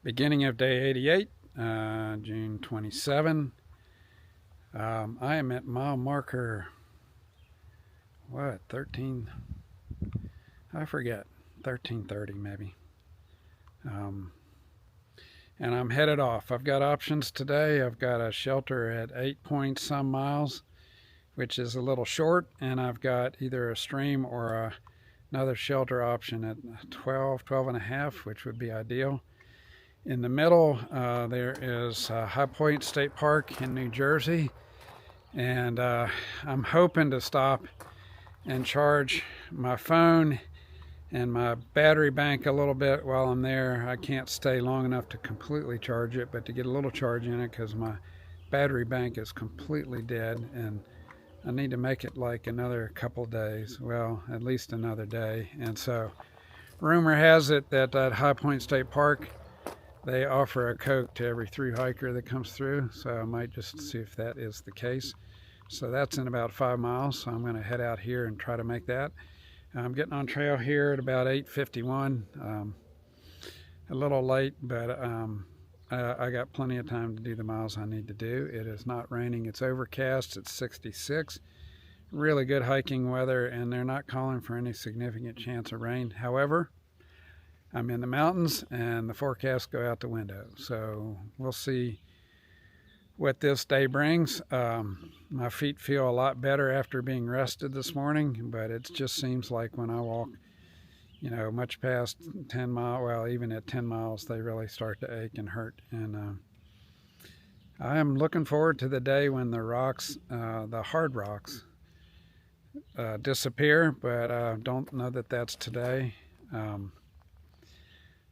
Beginning of day 88, June 27. I am at mile marker, 13? I forget, 1330 maybe. And I'm headed off. I've got options today. I've got a shelter at 8 point some miles, which is a little short, and I've got either a stream or another shelter option at 12 and a half, which would be ideal. In the middle, there is High Point State Park in New Jersey, and I'm hoping to stop and charge my phone and my battery bank a little bit while I'm there. I can't stay long enough to completely charge it, but to get a little charge in it because my battery bank is completely dead, and I need to make it like another couple days, well, at least another day. And so rumor has it that at High Point State Park, they offer a Coke to every through hiker that comes through, so I might just see if that is the case. So that's in about 5 miles, so I'm going to head out here and try to make that. I'm getting on trail here at about 8:51. A little late, but I got plenty of time to do the miles I need to do. It is not raining. It's overcast. It's 66. Really good hiking weather, and they're not calling for any significant chance of rain. However, I'm in the mountains, and the forecasts go out the window. So we'll see what this day brings. My feet feel a lot better after being rested this morning, but it just seems like when I walk, much past 10 miles, well, even at 10 miles, they really start to ache and hurt. And I am looking forward to the day when the rocks, the hard rocks, disappear, but I don't know that that's today.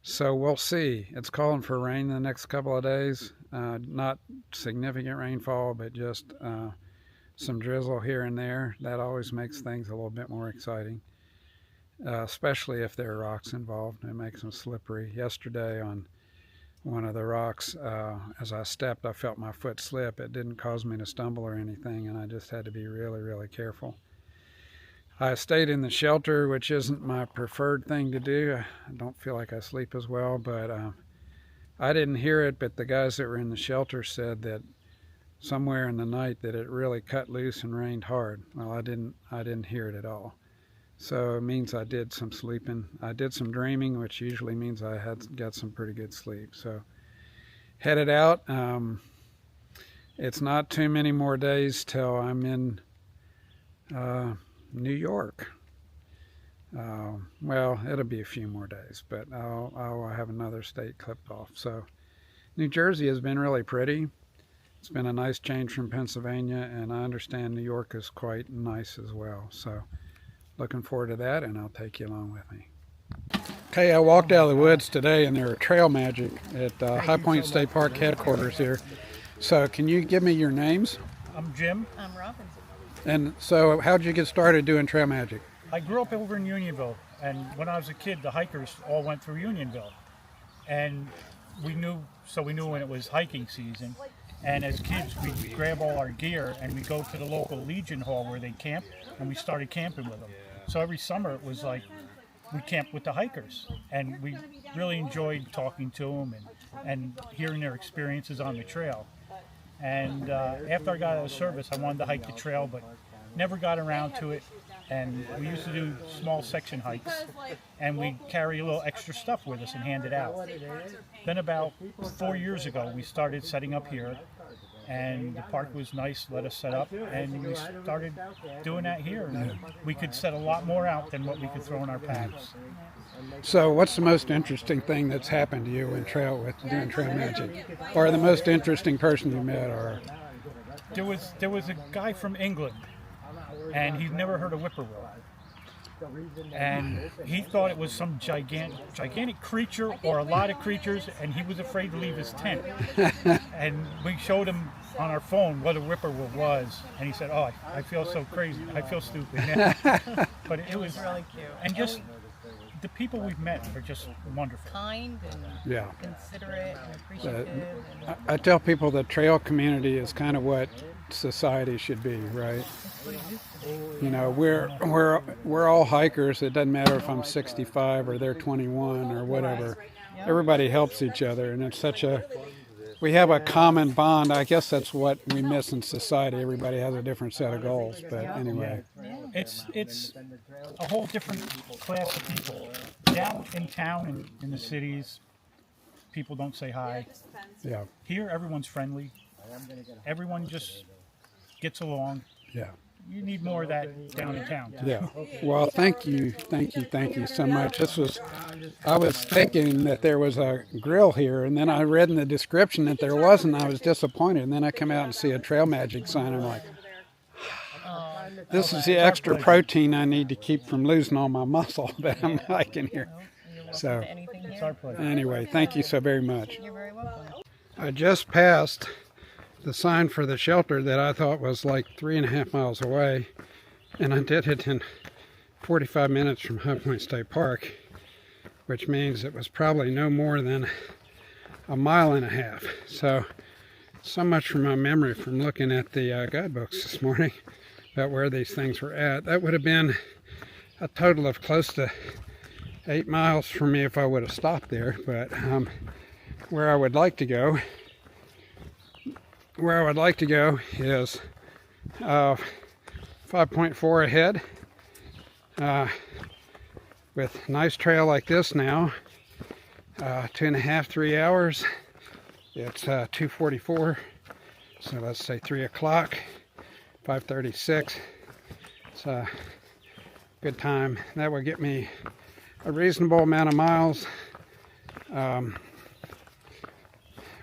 So we'll see. It's calling for rain the next couple of days. Not significant rainfall, but just some drizzle here and there. That always makes things a little bit more exciting, especially if there are rocks involved. It makes them slippery. Yesterday on one of the rocks, as I stepped, I felt my foot slip. It didn't cause me to stumble or anything, and I just had to be really, really careful. I stayed in the shelter, which isn't my preferred thing to do. I don't feel like I sleep as well, but I didn't hear it, but the guys that were in the shelter said that somewhere in the night that it really cut loose and rained hard. Well, I didn't hear it at all. So it means I did some sleeping. I did some dreaming, which usually means I had got some pretty good sleep. So headed out. It's not too many more days till I'm in New York. Well, it'll be a few more days, but I'll have another state clipped off. So New Jersey has been really pretty. It's been a nice change from Pennsylvania, and I understand New York is quite nice as well. So looking forward to that, and I'll take you along with me. Okay, I walked out of the woods today, and there were trail magic at High Point State Park headquarters here. So can you give me your names? I'm Jim. I'm Robin. And so how did you get started doing trail magic? I grew up over in Unionville, and when I was a kid, the hikers all went through Unionville. And we knew when it was hiking season. And as kids, we'd grab all our gear and we'd go to the local Legion Hall where they camp, and we started camping with them. So every summer it was like we camped with the hikers, and we really enjoyed talking to them and hearing their experiences on the trail. And after I got out of service, I wanted to hike the trail, but never got around to it. And we used to do small section hikes, and we'd carry a little extra stuff with us and hand it out. Then about 4 years ago, we started setting up here, and the park was nice, let us set up, and we started doing that here. And we could set a lot more out than what we could throw in our packs. So what's the most interesting thing that's happened to you in doing trail magic? Or the most interesting person you met? Or There was a guy from England, and he'd never heard of whippoorwill. And he thought it was some gigantic creature or a lot of creatures, and he was afraid to leave his tent. And we showed him on our phone what a whippoorwill was, and he said, "Oh, I feel so crazy. I feel stupid." But it was really cute. and just the people we've met are just wonderful. Kind and considerate and appreciative. I tell people the trail community is kind of what society should be, right? We're all hikers. It doesn't matter if I'm 65 or they're 21 or whatever. everybody helps each other, and it's such a, we have a common bond. I guess that's what we miss in society. Everybody has a different set of goals, but anyway. It's a whole different class of people. Down in town, in the cities, people don't say hi. Yeah. Here, everyone's friendly. Everyone just gets along. Yeah. You need more of that down in town. Yeah. Well, thank you so much. I was thinking that there was a grill here, and then I read in the description that there wasn't. I was disappointed, and then I come out and see a Trail Magic sign. I'm like, this is the extra protein I need to keep from losing all my muscle that I'm hiking here. So, anyway, thank you so very much. You're very welcome. I just passed the sign for the shelter that I thought was like 3.5 miles away, and I did it in 45 minutes from High Point State Park, which means it was probably no more than 1.5 miles. So much from my memory from looking at the guidebooks this morning about where these things were at. That would have been a total of close to 8 miles for me if I would have stopped there, but where I would like to go is 5.4 ahead, with nice trail like this now, 2.5, 3 hours. It's 2:44, so let's say 3 o'clock, 5:36. It's a good time. That would get me a reasonable amount of miles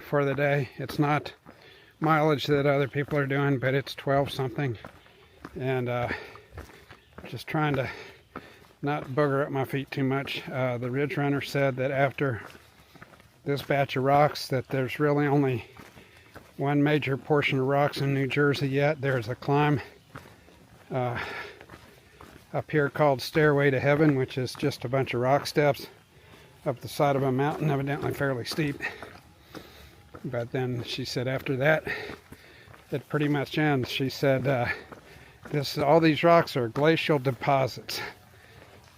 for the day. It's not mileage that other people are doing, but it's 12 something, and just trying to not booger up my feet too much. The Ridge Runner said that after this batch of rocks that there's really only one major portion of rocks in New Jersey yet. There's a climb up here called Stairway to Heaven, which is just a bunch of rock steps up the side of a mountain, evidently fairly steep. But then she said after that, it pretty much ends. She said all these rocks are glacial deposits.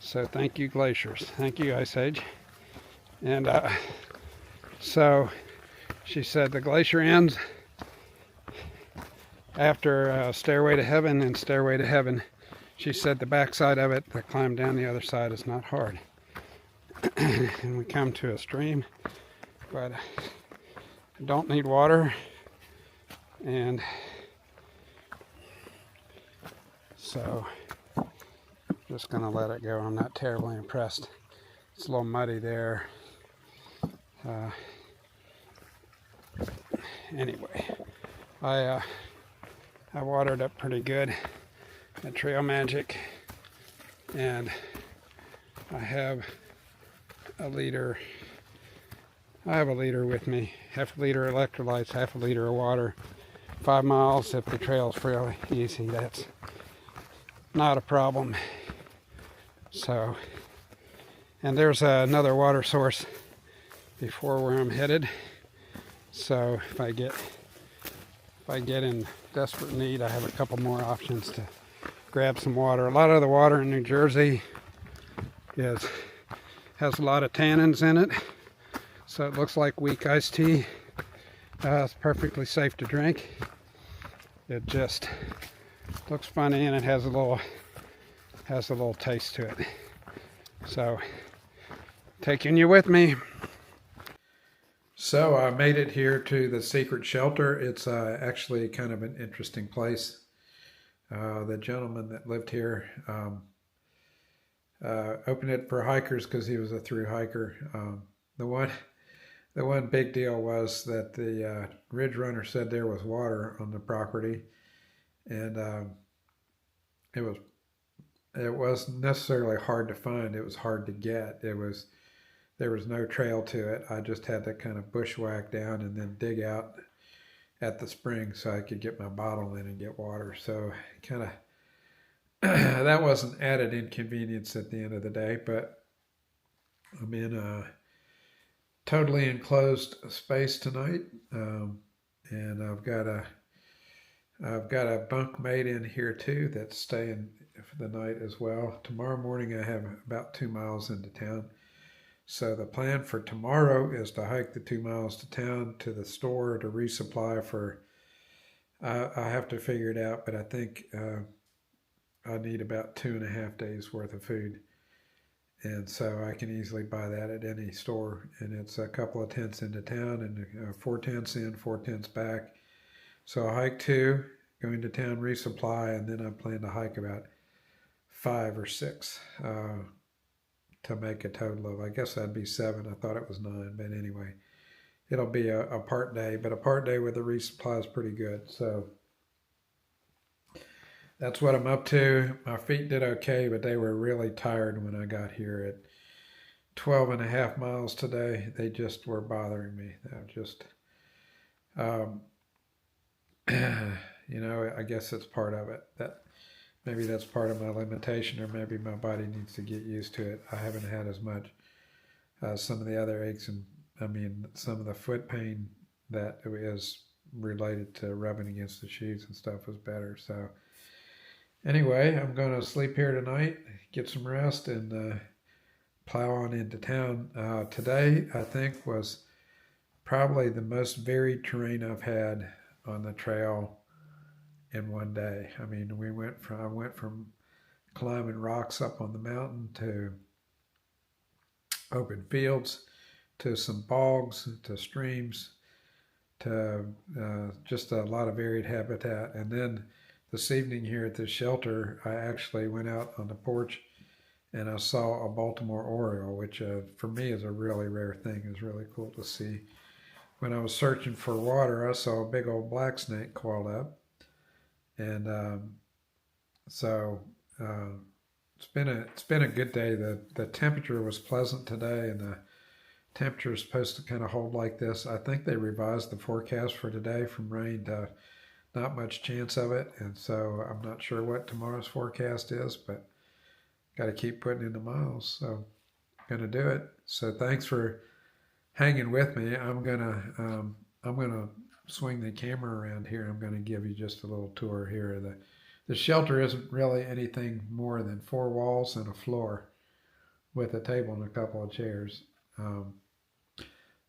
So thank you, glaciers. Thank you, Ice Age. And so she said the glacier ends after Stairway to Heaven, and Stairway to Heaven, she said the backside of it, the climb down the other side is not hard. And we come to a stream, but I don't need water, and so just gonna let it go. I'm not terribly impressed. It's a little muddy there. Anyway, I watered up pretty good at Trail Magic, and I have a liter with me, half a liter of electrolytes, half a liter of water. 5 miles if the trail's fairly easy, that's not a problem. So, and there's another water source before where I'm headed. So if I get in desperate need, I have a couple more options to grab some water. A lot of the water in New Jersey has a lot of tannins in it, so it looks like weak iced tea. It's perfectly safe to drink. It just looks funny, and it has a little taste to it. So, taking you with me. So I made it here to the secret shelter. It's actually kind of an interesting place. The gentleman that lived here opened it for hikers because he was a through hiker. The one big deal was that the Ridge Runner said there was water on the property, and it wasn't necessarily hard to find. It was hard to get. There was no trail to it. I just had to kind of bushwhack down and then dig out at the spring so I could get my bottle in and get water. So kind of that was an added inconvenience at the end of the day, but I'm in a totally enclosed space tonight, and I've got a bunk mate in here too that's staying for the night as well. Tomorrow morning I have about 2 miles into town, So the plan for tomorrow is to hike the 2 miles to town to the store to resupply for. I have to figure it out, but I think I need about 2.5 days worth of food, and so I can easily buy that at any store. And it's a couple of tents into town, and 4 tents in, 4 tents back. So I hike two, go into town, resupply, and then I plan to hike about 5 or 6 to make a total of, I guess that'd be 7. I thought it was 9, but anyway, it'll be a part day, but a part day with the resupply is pretty good. So that's what I'm up to. My feet did okay, but they were really tired when I got here at 12.5 miles today. They just were bothering me. They're just, um, I guess it's part of it. That maybe that's part of my limitation, or maybe my body needs to get used to it. I haven't had as much some of the other aches, and some of the foot pain that is related to rubbing against the shoes and stuff was better. So anyway, I'm going to sleep here tonight, get some rest, and plow on into town. Today, I think, was probably the most varied terrain I've had on the trail in one day. I went from climbing rocks up on the mountain to open fields, to some bogs, to streams, to just a lot of varied habitat. And then this evening here at the shelter, I actually went out on the porch and I saw a Baltimore oriole, which for me is a really rare thing. It's really cool to see. When I was searching for water, I saw a big old black snake coiled up. And so it's been a good day. The temperature was pleasant today, and the temperature is supposed to kind of hold like this. I think they revised the forecast for today from rain to not much chance of it, and so I'm not sure what tomorrow's forecast is, but got to keep putting in the miles. So gonna do it. So thanks for hanging with me. I'm gonna swing the camera around here. I'm gonna give you just a little tour here. The shelter isn't really anything more than 4 walls and a floor with a table and a couple of chairs.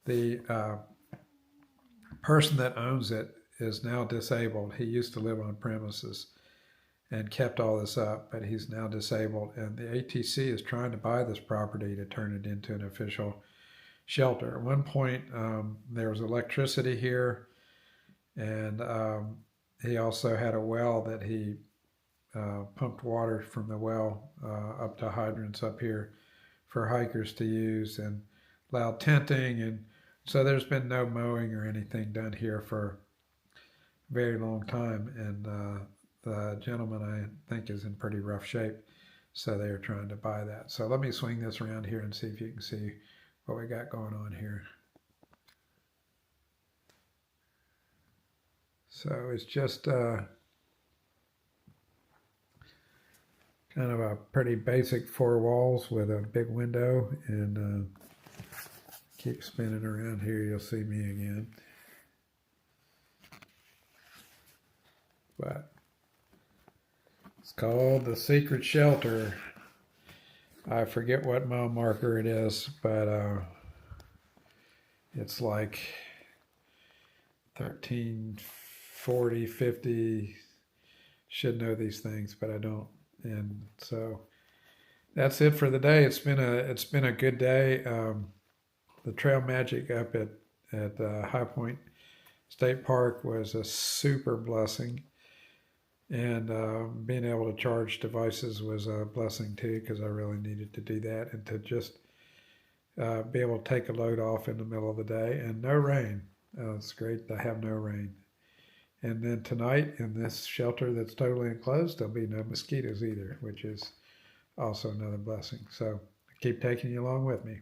The person that owns it is now disabled. He used to live on premises and kept all this up, but he's now disabled, and the ATC is trying to buy this property to turn it into an official shelter. At one point, there was electricity here, and he also had a well that he pumped water from the well up to hydrants up here for hikers to use, and allowed tenting. And so there's been no mowing or anything done here for a very long time, and the gentleman, I think, is in pretty rough shape, so they're trying to buy that. So let me swing this around here and see if you can see what we got going on here. So it's just kind of a pretty basic 4 walls with a big window, and keep spinning around here, you'll see me again. But it's called the Secret Shelter. I forget what mile marker it is, but it's like 13, 40, 50. Should know these things, but I don't. And so that's it for the day. It's been a good day. The trail magic up at High Point State Park was a super blessing. And being able to charge devices was a blessing too, because I really needed to do that, and to just be able to take a load off in the middle of the day. And no rain. It's great to have no rain. And then tonight in this shelter that's totally enclosed, there'll be no mosquitoes either, which is also another blessing. So I keep taking you along with me.